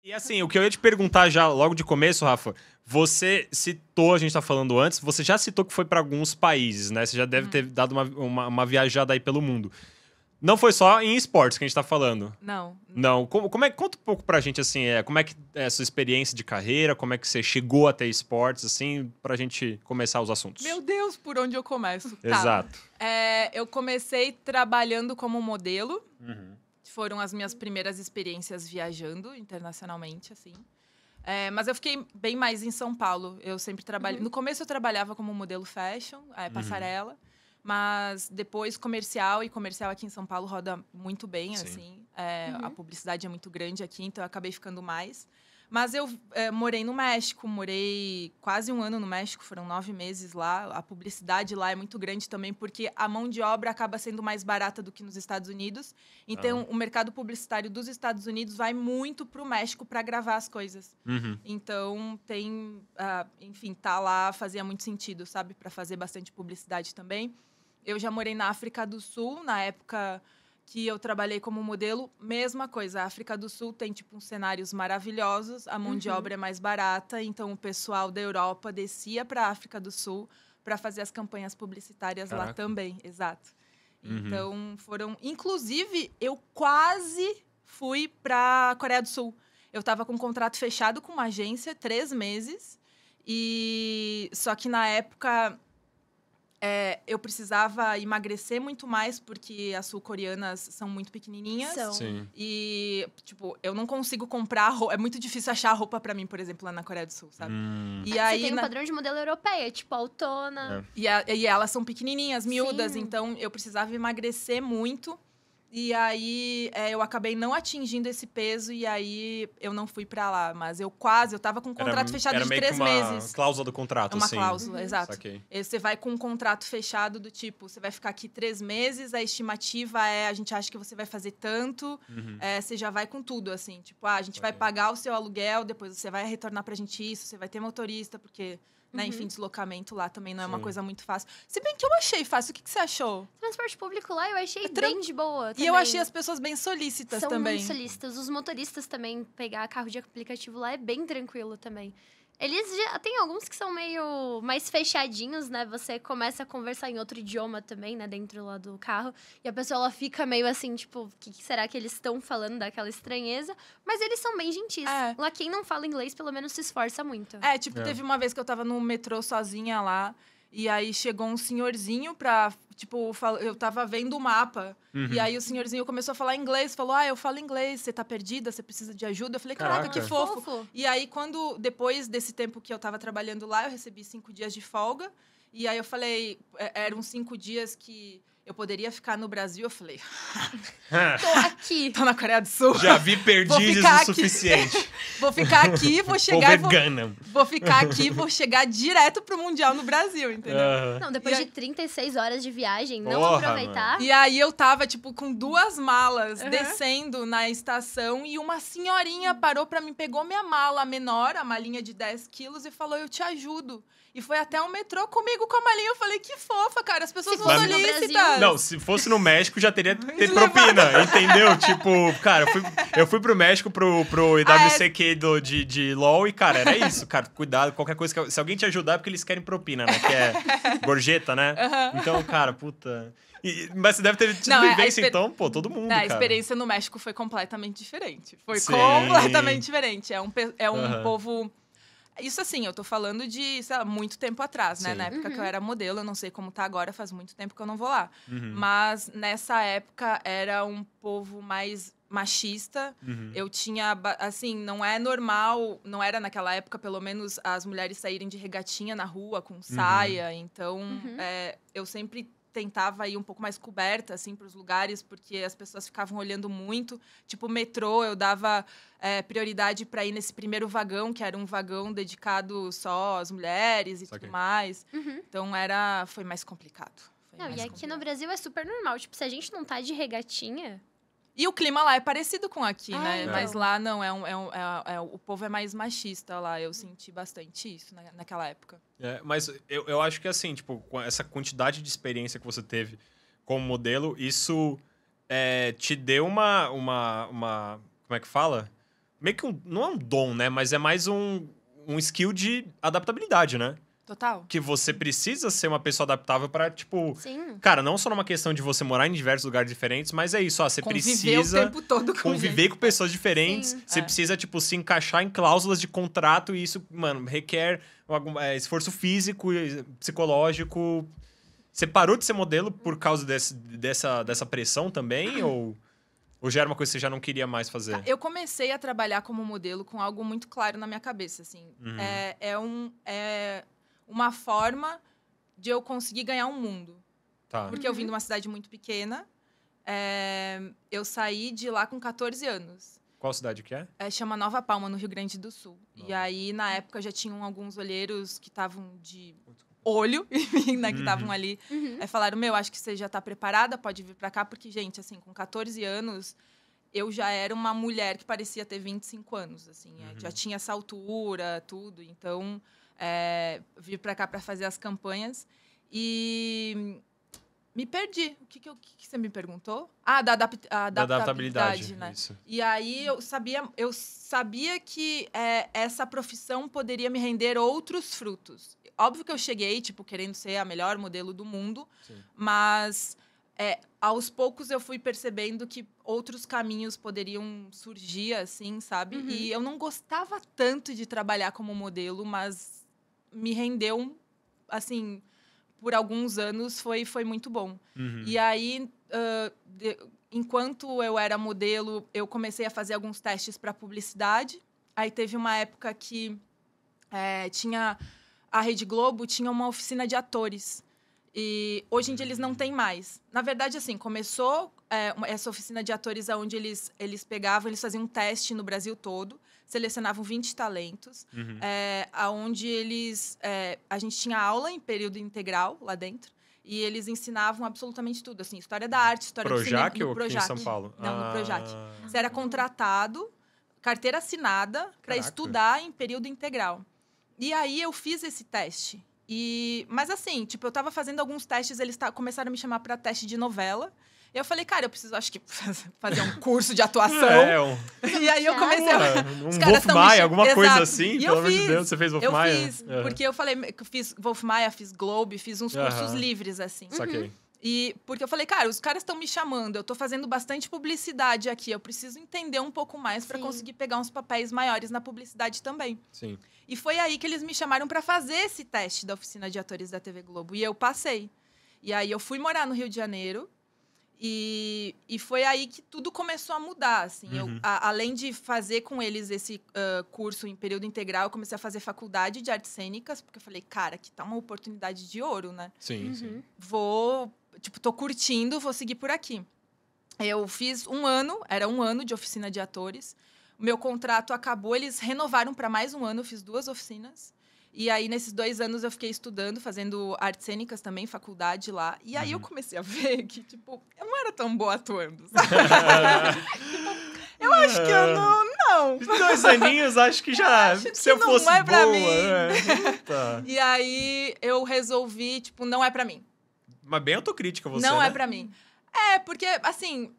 E assim, o que eu ia te perguntar já logo de começo, Rafa, você citou, a gente tá falando antes, você já citou que foi para alguns países, né? Você já deve ter dado uma viajada aí pelo mundo. Não foi só em esportes que a gente tá falando. Não. Não. Como é, conta um pouco pra gente, assim, como é que é a sua experiência de carreira, como é que você chegou até esportes, assim, pra gente começar os assuntos. Meu Deus, por onde eu começo? Exato. Tá. Eu comecei trabalhando como modelo. Foram as minhas primeiras experiências viajando internacionalmente, assim. Mas eu fiquei bem mais em São Paulo. Eu sempre trabalhei... No começo eu trabalhava como modelo fashion, passarela. Mas depois comercial, e comercial aqui em São Paulo roda muito bem, Sim. assim. A publicidade é muito grande aqui, então eu acabei ficando mais. Mas eu morei no México, morei quase 1 ano no México, foram 9 meses lá. A publicidade lá é muito grande também, porque a mão de obra acaba sendo mais barata do que nos Estados Unidos. Então, o mercado publicitário dos Estados Unidos vai muito para o México para gravar as coisas. Então, tem... enfim, tá lá fazia muito sentido, sabe? Para fazer bastante publicidade também. Eu já morei na África do Sul, na época que eu trabalhei como modelo, mesma coisa. A África do Sul tem, tipo, uns cenários maravilhosos, a mão de obra é mais barata, então o pessoal da Europa descia para a África do Sul para fazer as campanhas publicitárias lá também. Exato. Então, foram... Inclusive, eu quase fui para a Coreia do Sul. Eu estava com um contrato fechado com uma agência, 3 meses, só que na época... eu precisava emagrecer muito mais, porque as sul-coreanas são muito pequenininhas. Sim. E, tipo, eu não consigo comprar roupa. É muito difícil achar roupa pra mim, por exemplo, lá na Coreia do Sul, sabe? E aí, Você tem um padrão de modelo europeia, tipo autona. E elas são pequenininhas, miúdas. Sim. Então, eu precisava emagrecer muito. E aí, eu acabei não atingindo esse peso e aí eu não fui pra lá. Mas eu tava com um contrato fechado de 3 meses. Era uma cláusula do contrato, uma assim. cláusula, exato. Saquei. Você vai com um contrato fechado do tipo, você vai ficar aqui 3 meses, a estimativa a gente acha que você vai fazer tanto, você já vai com tudo, assim. Tipo, a gente vai pagar o seu aluguel, depois você vai retornar pra gente isso, você vai ter motorista, porque... Né? Enfim, deslocamento lá também não é uma coisa muito fácil. Se bem que eu achei fácil. O que você achou? Transporte público lá eu achei bem de boa também. E eu achei as pessoas bem solícitas São também. muito solícitas. Os motoristas também, pegar carro de aplicativo lá é bem tranquilo também. Eles já tem alguns que são meio mais fechadinhos, né? Você começa a conversar em outro idioma também, né? Dentro lá do carro. E a pessoa, ela fica meio assim, tipo... O que será que eles estão falando? Daquela estranheza. Mas eles são bem gentis. Lá, quem não fala inglês, pelo menos se esforça muito. Teve uma vez que eu tava no metrô sozinha lá. E aí, chegou um senhorzinho pra... Tipo, eu tava vendo o mapa. E aí, o senhorzinho começou a falar inglês. Falou, eu falo inglês. Você tá perdida? Você precisa de ajuda? Eu falei, caraca, que fofo. E aí, depois desse tempo que eu tava trabalhando lá, eu recebi 5 dias de folga. E aí, eu falei... Eram 5 dias que... eu poderia ficar no Brasil. Eu falei... Tô aqui. Tô na Coreia do Sul. Já vi perdizes o suficiente. Vou ficar aqui, vou chegar... vegana. Vou ficar aqui, vou chegar direto pro Mundial no Brasil, entendeu? Não, depois de 36 horas de viagem, não aproveitar. Mano. E aí, eu tava, tipo, com 2 malas, descendo na estação. E uma senhorinha parou pra mim, pegou minha mala menor, a malinha de 10 quilos, e falou, eu te ajudo. E foi até o metrô comigo com a malinha. Eu falei, que fofa, cara. As pessoas são solícitas. Não, se fosse no México, já teria ter propina, entendeu? Tipo, cara, eu fui pro México pro IWCQ de LOL e, cara, era isso, cara. Cuidado, qualquer coisa. Se alguém te ajudar, é porque eles querem propina, né? Que é gorjeta, né? Então, cara, puta... Mas você deve ter tido vivência, então, pô, todo mundo, cara. A experiência no México foi completamente diferente. Foi completamente diferente. É um povo... Isso, assim, eu tô falando de, sei lá, muito tempo atrás, né? Na época que eu era modelo, eu não sei como tá agora, faz muito tempo que eu não vou lá. Mas, nessa época, era um povo mais machista. Eu tinha, assim, não é normal, não era naquela época, pelo menos, as mulheres saírem de regatinha na rua, com saia. Então, eu sempre tentava ir um pouco mais coberta, assim, para os lugares, porque as pessoas ficavam olhando muito. Tipo, metrô, eu dava prioridade para ir nesse primeiro vagão, que era um vagão dedicado só às mulheres e tudo mais. Então, foi mais complicado. E aqui no Brasil é super normal. Tipo, se a gente não tá de regatinha... E o clima lá é parecido com aqui, né? Mas lá não, o povo é mais machista lá. Eu senti bastante isso naquela época. Mas eu acho que assim, tipo, com essa quantidade de experiência que você teve como modelo, isso te deu uma como é que fala? meio que não é um dom, né? Mas é mais um skill de adaptabilidade, né? Total. Que você precisa ser uma pessoa adaptável pra, tipo... Sim. Cara, não só numa questão de você morar em diversos lugares diferentes, mas é isso, ó. Você Conviver precisa o tempo todo com conviver gente. com pessoas diferentes. Sim. Você precisa, tipo, se encaixar em cláusulas de contrato e isso, mano, requer esforço físico e psicológico. Você parou de ser modelo por causa dessa pressão também? Ou já era uma coisa que você já não queria mais fazer? Eu comecei a trabalhar como modelo com algo muito claro na minha cabeça, assim. É uma forma de eu conseguir ganhar um mundo. Tá. Porque eu vim de uma cidade muito pequena. Eu saí de lá com 14 anos. Qual cidade que é? Chama Nova Palma, no Rio Grande do Sul. Nova. E aí, na época, já tinham alguns olheiros que estavam de olho, né, que estavam ali. Uhum. Falaram, acho que você já tá preparada, pode vir pra cá. Porque, gente, assim, com 14 anos, eu já era uma mulher que parecia ter 25 anos, assim. Já tinha essa altura, tudo. Então, vir pra cá pra fazer as campanhas. E me perdi. O que você me perguntou? Da adaptabilidade, né? Isso. E aí, eu sabia que essa profissão poderia me render outros frutos. Óbvio que eu cheguei, tipo, querendo ser a melhor modelo do mundo. Sim. Mas, aos poucos, eu fui percebendo que outros caminhos poderiam surgir, assim, sabe? Uhum. E eu não gostava tanto de trabalhar como modelo, mas me rendeu, assim, por alguns anos, foi muito bom. Uhum. E aí, enquanto eu era modelo, eu comecei a fazer alguns testes para publicidade. Aí teve uma época que a Rede Globo tinha uma oficina de atores. E hoje em dia eles não têm mais. Na verdade, assim, começou essa oficina de atores onde eles pegavam, eles faziam um teste no Brasil todo, selecionavam 20 talentos, onde a gente tinha aula em período integral lá dentro, e eles ensinavam absolutamente tudo, assim, história da arte, história do cinema. Projac ou aqui em São Paulo? Não, no Projac. Você era contratado, carteira assinada, para Caraca. estudar em período integral. E aí eu fiz esse teste. Mas assim, tipo, eu tava fazendo alguns testes, eles começaram a me chamar para teste de novela. Eu falei, cara, eu preciso, acho que, fazer um curso de atuação. E aí eu comecei a... Um Wolf Maia, alguma coisa assim, e pelo amor de Deus. Você fez Wolf Maia? Eu fiz, porque eu falei que eu fiz Wolf Maia, fiz Globe, fiz uns cursos livres, assim. Saquei. E porque eu falei, cara, os caras estão me chamando, eu tô fazendo bastante publicidade aqui, eu preciso entender um pouco mais para conseguir pegar uns papéis maiores na publicidade também. Sim. E foi aí que eles me chamaram para fazer esse teste da oficina de atores da TV Globo. E eu passei. E aí eu fui morar no Rio de Janeiro. E foi aí que tudo começou a mudar, assim. Além de fazer com eles esse curso em período integral, eu comecei a fazer faculdade de artes cênicas, porque eu falei, cara, aqui tá uma oportunidade de ouro, né? Sim, sim. Tô curtindo, vou seguir por aqui. Eu fiz era um ano de oficina de atores. O meu contrato acabou, eles renovaram para mais um ano, eu fiz 2 oficinas. E aí, nesses 2 anos, eu fiquei estudando, fazendo artes cênicas também, faculdade lá. E aí, eu comecei a ver que, tipo, eu não era tão boa atuando, sabe? Eu acho que eu não. 2 aninhos, acho que já... Acho se eu que fosse não é pra boa, mim. Tá. E aí, eu resolvi, tipo, não é pra mim. Mas bem autocrítica você, Não né? é pra mim. Porque, assim,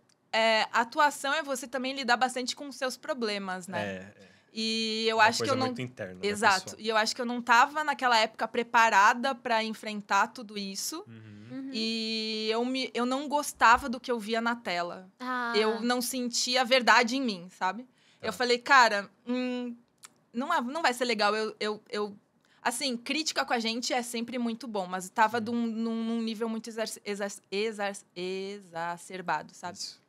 atuação é você também lidar bastante com os seus problemas, né? E eu acho que eu não... muito interna, né, Exato. pessoal? E eu acho que eu não tava, naquela época, preparada pra enfrentar tudo isso. E eu não gostava do que eu via na tela. Eu não sentia a verdade em mim, sabe? Eu falei, cara, não vai ser legal. Assim, crítica com a gente é sempre muito bom, mas tava num nível muito exacerbado, sabe? Isso.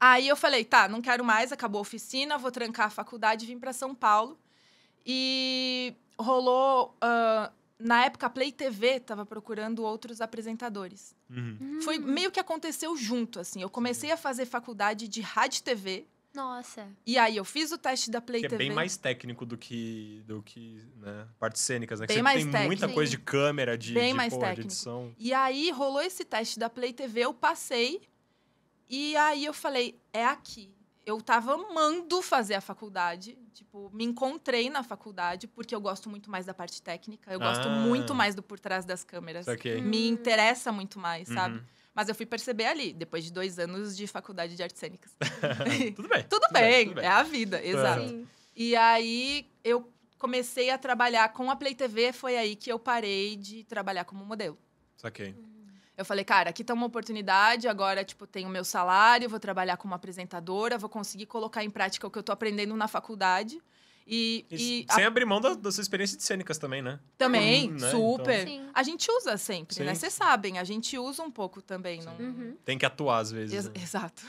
Aí eu falei, tá, não quero mais, acabou a oficina, vou trancar a faculdade e vim para São Paulo. E rolou... na época, a Play TV estava procurando outros apresentadores. Foi meio que aconteceu junto, assim. Eu comecei a fazer faculdade de rádio e TV. Nossa. E aí, eu fiz o teste da Play Que TV. é bem mais técnico do que né, partes cênicas, né? Que Bem você mais tem técnico. muita coisa de câmera, Bem mais de técnico. edição. E aí, rolou esse teste da Play TV, eu passei. E aí, eu falei, é aqui. Eu tava amando fazer a faculdade. Tipo, me encontrei na faculdade, porque eu gosto muito mais da parte técnica. Eu gosto muito mais do por trás das câmeras. Saquei. Me interessa muito mais, sabe? Mas eu fui perceber ali, depois de 2 anos de faculdade de artes cênicas. Tudo bem. Tudo bem, é a vida, exato. Sim. E aí, eu comecei a trabalhar com a Play TV, foi aí que eu parei de trabalhar como modelo. Saquei. Eu falei, cara, aqui tá uma oportunidade, agora, tipo, tenho o meu salário, vou trabalhar como apresentadora, vou conseguir colocar em prática o que eu tô aprendendo na faculdade. Sem abrir mão da sua experiência de cênicas também, né? Também, Né? super. Então... A gente usa sempre, Sim. né? Vocês sabem, a gente usa um pouco também. Não... Tem que atuar às vezes. Né? Exato.